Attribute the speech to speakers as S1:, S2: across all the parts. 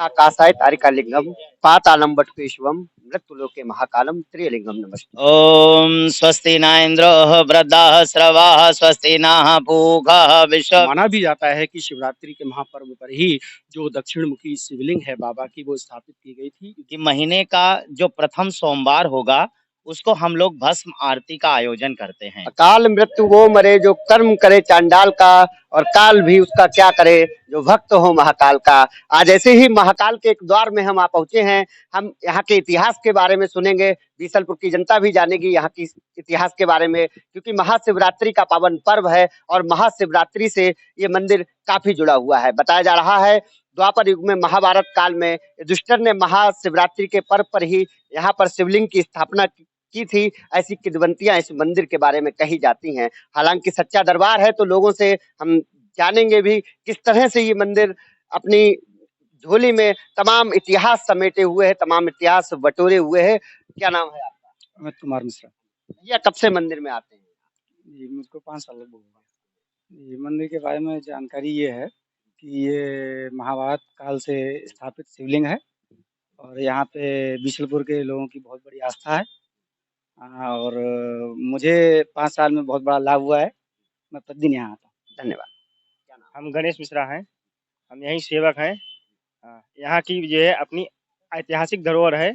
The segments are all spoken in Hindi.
S1: आकाशाय तारिकालिंगम पातालं वटुकेशवम मृत्युलोके महाकालम त्रिलिंगम नमस्ते।
S2: ओम स्वस्ति न इंद्रोः वृद्धाः श्रवाः स्वस्ति नः पूषा विश्व।
S3: माना भी जाता है कि शिवरात्रि के महापर्व पर ही जो दक्षिण मुखी शिवलिंग है बाबा की वो स्थापित की गई थी।
S2: कि महीने का जो प्रथम सोमवार होगा उसको हम लोग भस्म आरती का आयोजन करते हैं।
S1: अकाल मृत्यु वो मरे जो कर्म करे चांडाल का, और काल भी उसका क्या करे जो भक्त हो महाकाल का। आज ऐसे ही महाकाल के एक द्वार में हम आ पहुंचे हैं। हम यहाँ के इतिहास के बारे में सुनेंगे, बीसलपुर की जनता भी जानेगी यहाँ की इतिहास के बारे में, क्योंकि महाशिवरात्रि का पावन पर्व है और महाशिवरात्रि से ये मंदिर काफी जुड़ा हुआ है। बताया जा रहा है द्वापर युग में महाभारत काल में युधिष्ठिर ने महाशिवरात्रि के पर्व पर ही यहाँ पर शिवलिंग की स्थापना की थी। ऐसी किंवदंतियां इस मंदिर के बारे में कही जाती हैं। हालांकि सच्चा दरबार है तो लोगों से हम जानेंगे भी किस तरह से ये मंदिर अपनी झोली में तमाम इतिहास समेटे हुए है, तमाम इतिहास बटोरे हुए है। क्या नाम है आपका?
S3: अमित कुमार मिश्रा।
S1: भैया कब से मंदिर में आते हैं?
S3: जी मुझको 5 साल लगभग हो गया। ये मंदिर के बारे में जानकारी ये है कि ये महाभारत काल से स्थापित शिवलिंग है और यहाँ पे बीसलपुर के लोगों की बहुत बड़ी आस्था है। और मुझे 5 साल में बहुत बड़ा लाभ हुआ है। मैं प्रतिदिन यहाँ आता हूँ।
S1: धन्यवाद।
S4: हम गणेश मिश्रा हैं, हम यहीं सेवक हैं। यहाँ की जो है अपनी ऐतिहासिक धरोहर है।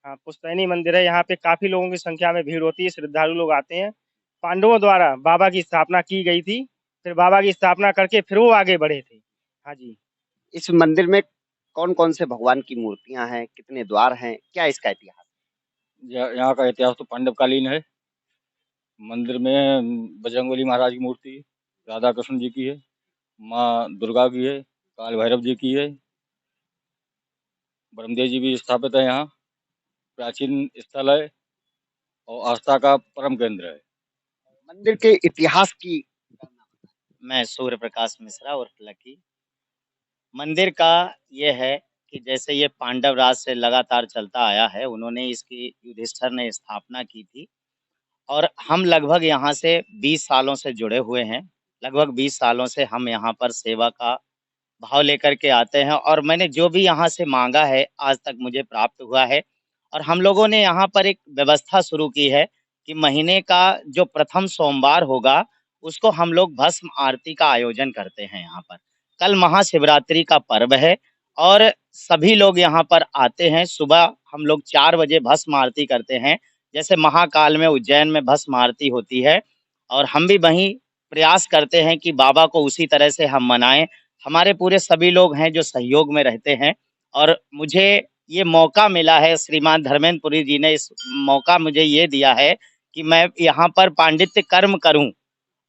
S4: पुश्तैनी मंदिर है, यहाँ पे काफ़ी लोगों की संख्या में भीड़ होती है, श्रद्धालु लोग आते हैं। पांडवों द्वारा बाबा की स्थापना की गई थी, फिर बाबा की स्थापना करके फिर वो आगे बढ़े थे। हाँ जी।
S1: इस मंदिर में कौन कौन से भगवान की मूर्तियां हैं, कितने द्वार हैं, क्या इसका इतिहास?
S5: यहाँ का इतिहास तो पांडवकालीन है। मंदिर में बजरंगबली महाराज की मूर्ति, राधा कृष्ण जी की है, माँ दुर्गा की है, काल भैरव जी की है, ब्रह्मदेव जी भी स्थापित है। यहाँ प्राचीन स्थल है और आस्था का परम केंद्र है।
S1: मंदिर के इतिहास की
S2: मैं सूर्य प्रकाश मिश्रा और लकी। मंदिर का ये है कि जैसे ये पांडव राज से लगातार चलता आया है, उन्होंने इसकी युधिष्ठिर ने स्थापना की थी और हम लगभग यहाँ से 20 सालों से जुड़े हुए हैं। लगभग 20 सालों से हम यहाँ पर सेवा का भाव लेकर के आते हैं और मैंने जो भी यहाँ से मांगा है आज तक मुझे प्राप्त हुआ है। और हम लोगों ने यहाँ पर एक व्यवस्था शुरू की है कि महीने का जो प्रथम सोमवार होगा उसको हम लोग भस्म आरती का आयोजन करते हैं यहाँ पर। कल महाशिवरात्रि का पर्व है और सभी लोग यहाँ पर आते हैं। सुबह हम लोग 4 बजे भस्म आरती करते हैं, जैसे महाकाल में उज्जैन में भस्म आरती होती है, और हम भी वहीं प्रयास करते हैं कि बाबा को उसी तरह से हम मनाएं। हमारे पूरे सभी लोग हैं जो सहयोग में रहते हैं और मुझे ये मौका मिला है, श्रीमान धर्मेंद्र पुरी जी ने इस मौका मुझे ये दिया है कि मैं यहाँ पर पांडित्य कर्म करूं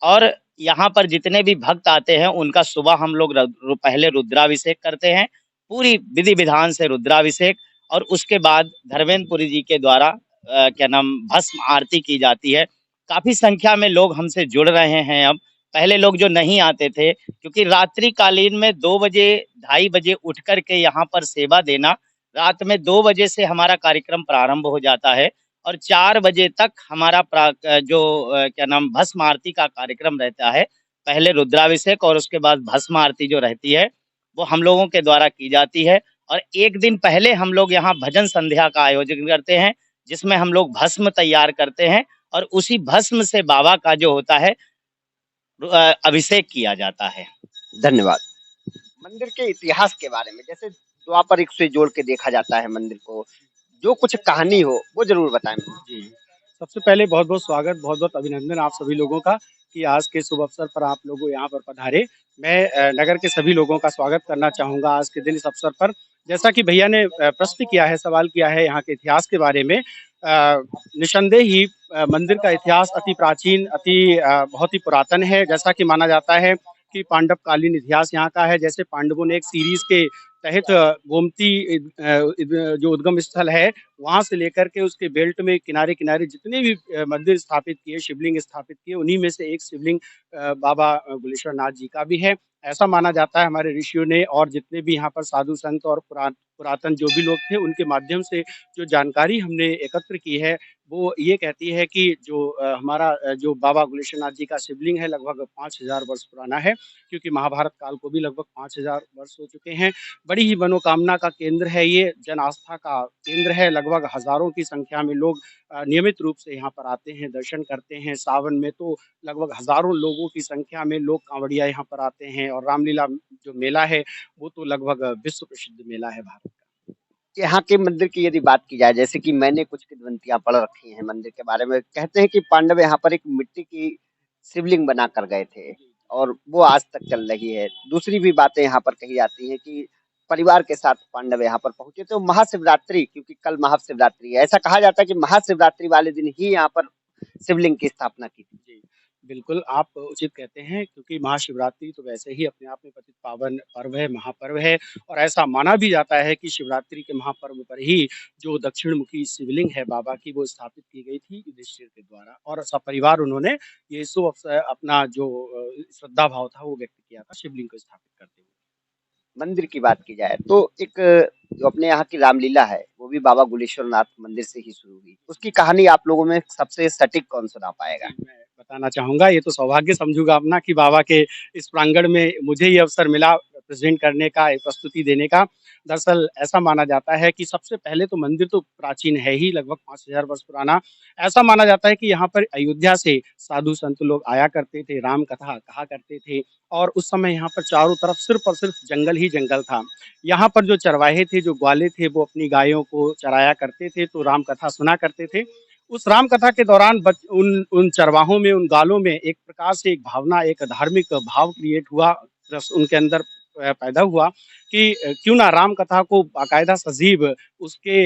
S2: और यहाँ पर जितने भी भक्त आते हैं उनका सुबह हम लोग पहले रुद्राभिषेक करते हैं, पूरी विधि विधान से रुद्राभिषेक, और उसके बाद धर्मेंद्र पुरी जी के द्वारा क्या नाम भस्म आरती की जाती है। काफी संख्या में लोग हमसे जुड़ रहे हैं अब। पहले लोग जो नहीं आते थे, क्योंकि रात्रि कालीन में 2 बजे 2:30 बजे उठ करके यहाँ पर सेवा देना, रात में 2 बजे से हमारा कार्यक्रम प्रारंभ हो जाता है और 4 बजे तक हमारा क्या नाम भस्म आरती का कार्यक्रम रहता है। पहले रुद्राभिषेक और उसके बाद भस्म आरती जो रहती है वो हम लोगों के द्वारा की जाती है। और एक दिन पहले हम लोग यहाँ भजन संध्या का आयोजन करते हैं, जिसमें हम लोग भस्म तैयार करते हैं और उसी भस्म से बाबा का जो होता है अभिषेक किया जाता है।
S1: धन्यवाद। मंदिर के इतिहास के बारे में, जैसे द्वापर युग से जोड़ के देखा जाता है मंदिर को, जो कुछ कहानी हो वो जरूर बताएं।
S3: जी सबसे पहले बहुत बहुत स्वागत, बहुत बहुत अभिनंदन आप सभी लोगों का कि आज के शुभ अवसर पर आप लोग यहाँ पर पधारे। मैं नगर के सभी लोगों का स्वागत करना चाहूँगा आज के दिन इस अवसर पर। जैसा कि भैया ने प्रश्न किया है, सवाल किया है यहाँ के इतिहास के बारे में, निसंदेह ही मंदिर का इतिहास अति प्राचीन, बहुत ही पुरातन है। जैसा कि माना जाता है कि पांडवकालीन इतिहास यहाँ का है। जैसे पांडवों ने एक सीरीज के तहत गोमती जो उद्गम स्थल है वहाँ से लेकर के उसके बेल्ट में किनारे-किनारे जितने भी मंदिर स्थापित किए, शिवलिंग स्थापित किए, उन्हीं में से एक शिवलिंग बाबा गुलेश्वर नाथ जी का भी है। ऐसा माना जाता है हमारे ऋषियों ने और जितने भी यहाँ पर साधु संत और पुरातन जो भी लोग थे, उनके माध्यम से जो जानकारी हमने एकत्र की है, वो ये कहती है कि जो हमारा जो बाबा गुलेश्वर नाथ जी का शिवलिंग है, लगभग 5000 वर्ष पुराना है, क्योंकि महाभारत काल को भी लगभग 5000 वर्ष हो चुके हैं। बड़ी ही मनोकामना का केंद्र है ये, जन आस्था का केंद्र है, लगभग हज़ारों की संख्या में लोग नियमित रूप से यहाँ पर आते हैं, दर्शन करते हैं। सावन में तो लगभग हज़ारों लोगों की संख्या में लोग कांवड़िया यहाँ पर आते हैं और रामलीला जो मेला है, वो तो लगभग विश्व प्रसिद्ध मेला है भारत का।
S1: यहाँ के मंदिर की यदि बात की जाए, जैसे कि मैंने कुछ किंवदंतियां पढ़ रखी हैं मंदिर के बारे में। कहते हैं कि पांडव यहाँ पर एक मिट्टी की शिवलिंग बना कर गए थे और वो आज तक चल रही है। दूसरी भी बातें यहाँ पर कही जाती हैं कि परिवार के साथ पांडव यहाँ पर पहुंचे थे। महाशिवरात्रि, क्योंकि कल महाशिवरात्रि है, ऐसा कहा जाता है कि महाशिवरात्रि वाले दिन ही यहाँ पर शिवलिंग की स्थापना की थी।
S3: जी, बिल्कुल आप उचित कहते हैं, क्योंकि महाशिवरात्रि तो वैसे ही अपने आप में पतित पावन पर्व है, महापर्व है और ऐसा माना भी जाता है कि शिवरात्रि के महापर्व पर ही जो दक्षिणमुखी शिवलिंग है बाबा की, वो स्थापित की गई थी युधिष्ठिर के द्वारा और सपरिवार उन्होंने ये शुभ अवसर अपना जो श्रद्धा भाव था वो व्यक्त किया था शिवलिंग को स्थापित करते हुए।
S1: मंदिर की बात की जाए तो एक जो अपने यहाँ की रामलीला है, वो भी बाबा गुलेश्वर नाथ मंदिर से ही शुरू हुई। उसकी कहानी आप लोगों में सबसे सटीक कौन सुना पाएगा?
S3: जी, मैं बताना चाहूँगा, ये तो सौभाग्य समझूँगा अपना कि बाबा के इस प्रांगण में मुझे ये अवसर मिला प्रेज़ेंट करने का, एक प्रस्तुति देने का। दरअसल ऐसा माना जाता है कि सबसे पहले तो मंदिर तो प्राचीन है ही, लगभग 5000 वर्ष पुराना। ऐसा माना जाता है कि यहाँ पर अयोध्या से साधु संत लोग आया करते थे, राम कथा कहा करते थे और उस समय यहाँ पर चारों तरफ सिर्फ़ और सिर्फ़ जंगल ही जंगल था। यहाँ पर जो चरवाहे थे, जो ग्वाले थे, वो अपनी गायों को चराया करते थे, तो राम कथा सुना करते थे। उस राम कथा के दौरान उन चरवाहों में, उन गालों में एक प्रकार से एक भावना, एक धार्मिक भाव क्रिएट हुआ, रस उनके अंदर पैदा हुआ कि क्यों ना राम कथा को बाकायदा सजीव उसके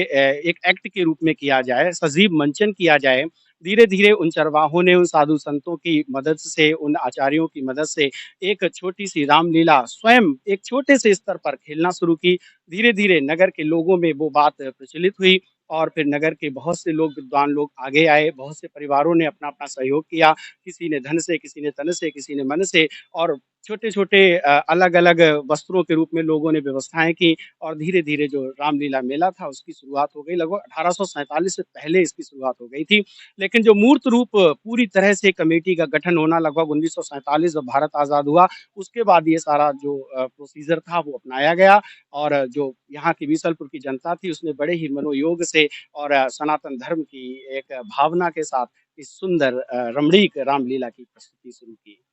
S3: एक एक्ट के रूप में किया जाए, सजीव मंचन किया जाए। धीरे-धीरे उन चरवाहों ने उन साधु संतों की मदद से, उन आचार्यों की मदद से एक छोटी-सी रामलीला स्वयं एक छोटे से स्तर पर खेलना शुरू की। धीरे-धीरे नगर के लोगों में वो बात प्रचलित हुई और फिर नगर के बहुत से लोग, विद्वान लोग आगे आए, बहुत से परिवारों ने अपना-अपना सहयोग किया, किसी ने धन से, किसी ने तन से, किसी ने मन से और छोटे-छोटे अलग-अलग वस्त्रों के रूप में लोगों ने व्यवस्थाएँ की और धीरे-धीरे जो रामलीला मेला था उसकी शुरुआत हो गई। लगभग 1847 से पहले इसकी शुरुआत हो गई थी, लेकिन जो मूर्त रूप पूरी तरह से कमेटी का गठन होना लगभग 1947 जब भारत आज़ाद हुआ, उसके बाद ये सारा जो प्रोसीजर था वो अपनाया गया और जो यहाँ की बीसलपुर की जनता थी उसने बड़े ही मनोयोग से और सनातन धर्म की एक भावना के साथ इस सुंदर रमणीक रामलीला की प्रस्तुति शुरू की।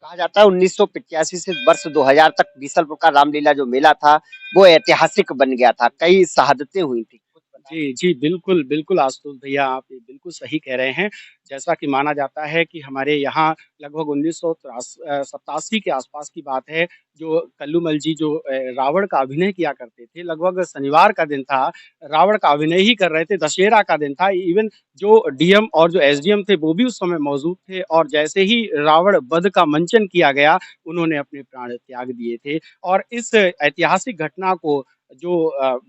S1: कहा जाता है 1985 से वर्ष 2000 तक बीसलपुर का रामलीला जो मेला था, वो ऐतिहासिक बन गया था। कई शहादतें हुई थी। कुछ बताएं?
S3: जी, जी, बिल्कुल, बिल्कुल आशुतोष भैया आप ये बिल्कुल सही कह रहे हैं। जैसा कि माना जाता है कि हमारे यहाँ लगभग 87 के आसपास की बात है, जो कल्लूमल जी जो रावण का अभिनय किया करते थे, लगभग शनिवार का दिन था, रावण का अभिनय ही कर रहे थे, दशहरा का दिन था। इवन जो डीएम और जो एसडीएम थे, वो भी उस समय मौजूद थे और जैसे ही रावण वध का मंचन किया गया, उन्होंने अपने प्राण त्याग दिए थे और इस ऐतिहासिक घटना को जो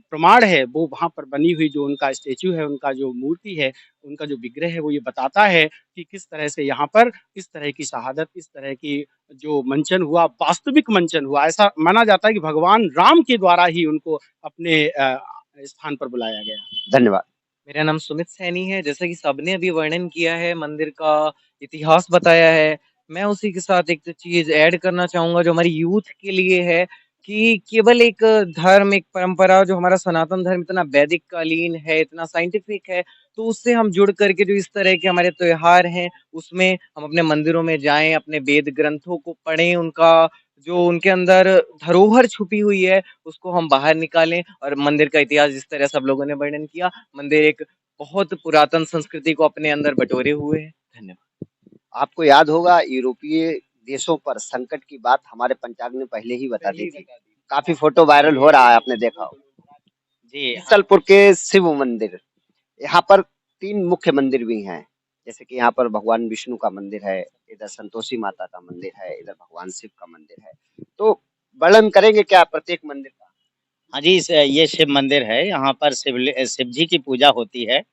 S3: प्रमाण है वो वहाँ पर बनी हुई जो उनका स्टैच्यू है, उनका जो मूर्ति है, उनका जो विग्रह है वो ये बताता है कि किस तरह से यहाँ पर इस तरह की शहादत, इस तरह की जो मंचन हुआ, वास्तविक मंचन हुआ। ऐसा माना जाता है कि भगवान राम के द्वारा ही उनको अपने स्थान पर बुलाया गया।
S1: धन्यवाद।
S6: मेरा नाम सुमित सैनी है। जैसा कि सबने अभी वर्णन किया है, मंदिर का इतिहास बताया है, मैं उसी के साथ एक चीज़ ऐड करना चाहूँगा जो हमारी यूथ के लिए है कि केवल एक धर्म, एक परंपरा जो हमारा सनातन धर्म इतना वैदिक कालीन है, इतना साइंटिफिक है, तो उससे हम जुड़ करके जो इस तरह के हमारे त्योहार हैं, उसमें हम अपने मंदिरों में जाएँ, अपने वेद ग्रंथों को पढ़ें, उनका जो उनके अंदर धरोहर छुपी हुई है, उसको हम बाहर निकालें और मंदिर का इतिहास जिस तरह सब लोगों ने वर्णन किया, मंदिर एक बहुत पुरातन संस्कृति को अपने अंदर बटोरे हुए है। धन्यवाद।
S1: आपको याद होगा यूरोपीय देशों पर संकट की बात हमारे पंचांग ने पहले ही बता दी थी। काफी फोटो वायरल हो रहा है, आपने देखा होगा।
S2: जी, हाँ।
S1: बीसलपुर के शिव मंदिर, यहाँ पर 3 मुख्य मंदिर भी हैं। जैसे कि यहाँ पर भगवान विष्णु का मंदिर है, इधर संतोषी माता का मंदिर है, इधर भगवान शिव का मंदिर है। तो वर्णन करेंगे क्या प्रत्येक मंदिर का?
S2: हाँ जी, ये शिव मंदिर है। यहाँ पर शिव जी की पूजा होती है।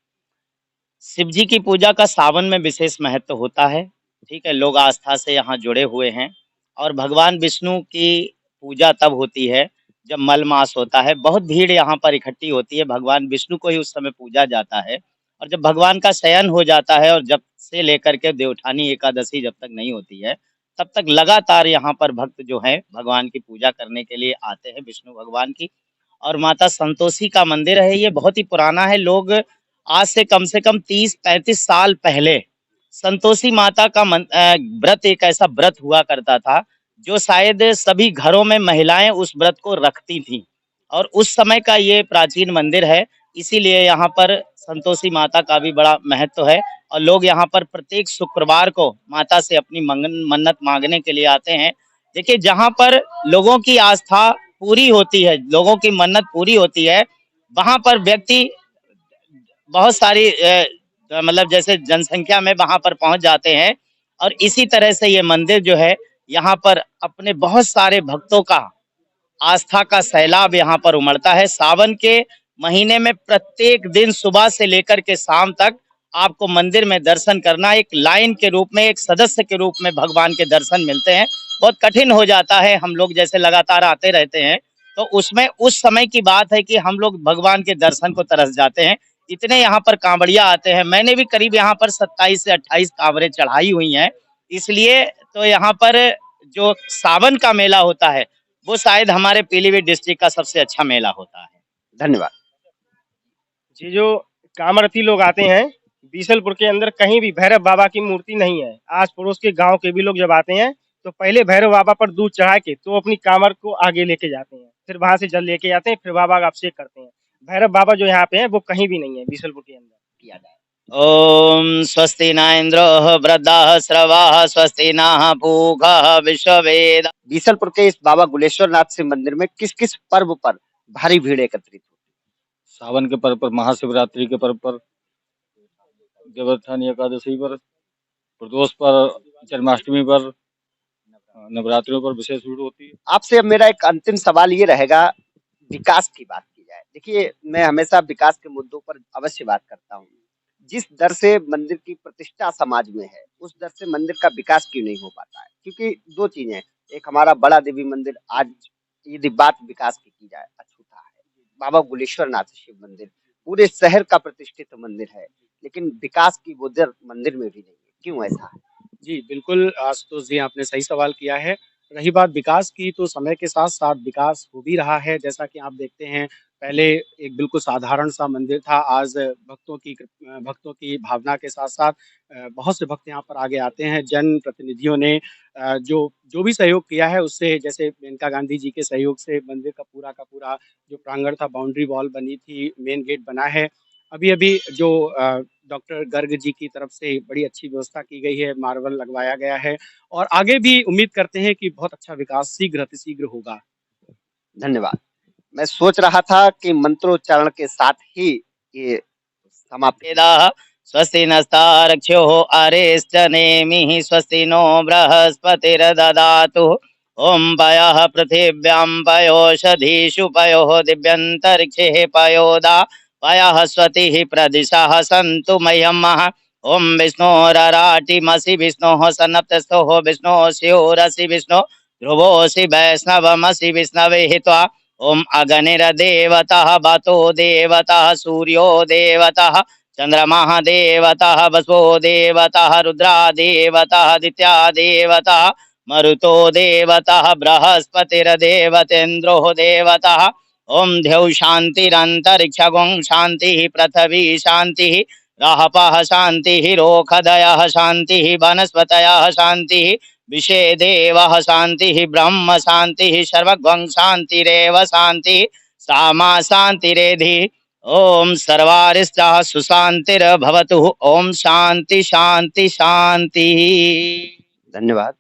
S2: शिव जी की पूजा का सावन में विशेष महत्व होता है। ठीक है, लोग आस्था से यहाँ जुड़े हुए हैं और भगवान विष्णु की पूजा तब होती है जब मल मास होता है। बहुत भीड़ यहाँ पर इकट्ठी होती है। भगवान विष्णु को ही उस समय पूजा जाता है और जब भगवान का शयन हो जाता है और जब से लेकर के देवउठानी एकादशी जब तक नहीं होती है, तब तक लगातार यहाँ पर भक्त जो हैं भगवान की पूजा करने के लिए आते हैं, विष्णु भगवान की। और माता संतोषी का मंदिर है, ये बहुत ही पुराना है। लोग आज से कम 30-35 साल पहले संतोषी माता का व्रत, एक ऐसा व्रत हुआ करता था जो शायद सभी घरों में महिलाएं उस व्रत को रखती थीं और उस समय का ये प्राचीन मंदिर है। इसीलिए यहाँ पर संतोषी माता का भी बड़ा महत्व है और लोग यहाँ पर प्रत्येक शुक्रवार को माता से अपनी मन्नत मांगने के लिए आते हैं। देखिए, जहाँ पर लोगों की आस्था पूरी होती है, लोगों की मन्नत पूरी होती है, वहाँ पर व्यक्ति बहुत सारी मतलब जैसे जनसंख्या में वहाँ पर पहुँच जाते हैं और इसी तरह से ये मंदिर जो है यहाँ पर अपने बहुत सारे भक्तों का आस्था का सैलाब यहाँ पर उमड़ता है। सावन के महीने में प्रत्येक दिन सुबह से लेकर के शाम तक आपको मंदिर में दर्शन करना, एक लाइन के रूप में, एक सदस्य के रूप में भगवान के दर्शन मिलते हैं। बहुत कठिन हो जाता है, हम लोग जैसे लगातार आते रहते हैं तो उसमें उस समय की बात है कि हम लोग भगवान के दर्शन को तरस जाते हैं। इतने यहाँ पर कांवड़िया आते हैं। मैंने भी करीब यहाँ पर 27 से 28 कांवड़ें चढ़ाई हुई हैं। इसलिए तो यहाँ पर जो सावन का मेला होता है वो शायद हमारे पीलीभीत डिस्ट्रिक्ट का सबसे अच्छा मेला होता है।
S1: धन्यवाद।
S4: जी, जो कामरथी लोग आते हैं, बीसलपुर के अंदर कहीं भी भैरव बाबा की मूर्ति नहीं है। आस पड़ोस के गांव के भी लोग जब आते हैं तो पहले भैरव बाबा पर दूध चढ़ा के तो अपनी कामर को आगे लेके जाते हैं, फिर वहां से जल लेके आते हैं, फिर बाबा का अभिषेक करते हैं। भैरव बाबा जो यहाँ पे है वो कहीं भी नहीं है बीसलपुर के अंदर किया जाए।
S2: ओम स्वस्ति न इंद्रो वृद्धः श्रवाः स्वस्ति नः पूषः विश्ववेद।
S1: बीसलपुर के इस बाबा गुलेश्वर नाथ शिव मंदिर में किस किस पर्व पर भारी भीड़ एकत्रित होती
S5: सावन के पर्व पर, महाशिवरात्रि के पर्व पर, देवोत्थानी एकादशी पर, प्रदोष पर, जन्माष्टमी पर, नवरात्रियों पर विशेष भीड़ होती है।
S1: है? आपसे अब मेरा एक अंतिम सवाल ये रहेगा, विकास की बात की जाए। देखिए, मैं हमेशा विकास के मुद्दों पर अवश्य बात करता हूँ। जिस दर से मंदिर की प्रतिष्ठा समाज में है, उस दर से मंदिर का विकास क्यों नहीं हो पाता है? क्योंकि दो चीजें हैं, एक हमारा बड़ा देवी मंदिर, आज यदि बात विकास की जाए, अछूता है। बाबा गुलेश्वर नाथ शिव मंदिर पूरे शहर का प्रतिष्ठित मंदिर है, लेकिन विकास की वो दर मंदिर में भी नहीं है। क्यों ऐसा है?
S3: जी, बिल्कुल आशुतोष जी, आपने सही सवाल किया है। रही बात विकास की, तो समय के साथ-साथ विकास हो भी रहा है। जैसा कि आप देखते हैं, पहले एक बिल्कुल साधारण-सा मंदिर था, आज भक्तों की भावना के साथ-साथ बहुत से भक्त यहाँ पर आगे आते हैं। जनप्रतिनिधियों ने जो जो भी सहयोग किया है, उससे, जैसे मेनका गांधी जी के सहयोग से मंदिर का पूरा जो प्रांगण था, बाउंड्री वॉल बनी थी, मेन गेट बना है। अभी-अभी जो डॉक्टर गर्ग जी की तरफ से बड़ी अच्छी व्यवस्था की गई है, मार्बल लगवाया गया है और आगे भी उम्मीद करते हैं कि बहुत अच्छा विकास शीघ्र अतिशीघ्र होगा।
S1: धन्यवाद। मैं सोच रहा था कि मंत्रोच्चारण के साथ ही ये समाप्त हो।
S2: वेदाः स्वस्ति नस्तारक्ष्यो अरिष्टनेमिः स्वस्ति नो बृहस्पतिर्ददातु ॐ पयः पृथिव्यां पयोषधीषु पयोः दिव्यन्तरिक्षे पयोदा पयः स्वतिः प्रदिशः सन्तु मह्यमः ॐ विष्णोरराटिमसि विष्णोः सन्नप्तस्थोः विष्णोः स्योरसि विष्णो ध्रुवोऽसि वैष्णवमसि विष्णवे त्वा ॐ अग्निर्देवतः वतो देवतः सूर्यो देवतः चंद्रमा देवतः वसो देवतः रुद्रा देवतः आदित्या देवतः मरुतो देवतः बृहस्पतिर्देवतेन्द्रो देवतः ओम द्यौ शांतिरंतरिक्षगुं शांति पृथ्वी शांति राहपः शांति रोखदयः शांति वनस्पतयः शांति विषे देवः शांति ब्रह्म शांति सर्वगं शांतिरेव शांति सामा शांतिरेधि ओम सर्वारिष्टाः सुशांतिर्भवतु ओम शांति शांति शांति।
S1: धन्यवाद।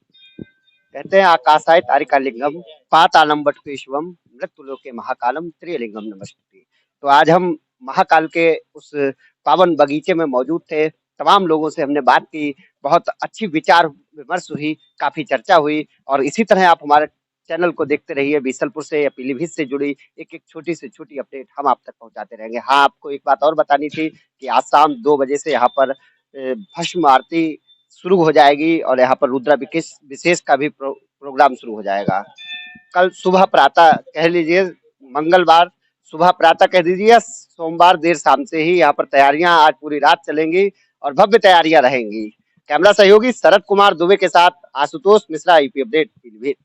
S1: कहते हैं आकाशाय तारिकालिंगम पातालम बटुकेशवम मृत्युलोके महाकालम त्रिलिंगम नमस्ते। तो आज हम महाकाल के उस पावन बगीचे में मौजूद थे। तमाम लोगों से हमने बात की, बहुत अच्छी विचार विमर्श हुई, काफी चर्चा हुई और इसी तरह आप हमारे चैनल को देखते रहिए। बीसलपुर से या पीलीभीत से जुड़ी एक-एक छोटी से छोटी अपडेट हम आप तक पहुंचाते रहेंगे। हाँ, आपको एक बात और बतानी थी कि आज शाम 2 बजे से यहाँ पर भस्म आरती शुरू हो जाएगी और यहाँ पर रुद्राभिषेक विशेष का भी प्रोग्राम शुरू हो जाएगा। कल सुबह प्रातः कह लीजिए, मंगलवार सुबह प्रातः कह दीजिए, सोमवार देर शाम से ही यहाँ पर तैयारियां आज पूरी रात चलेंगी और भव्य तैयारियां रहेंगी। कैमरा सहयोगी शरद कुमार दुबे के साथ आशुतोष मिश्रा, यूपी अपडेट पीलीभीत।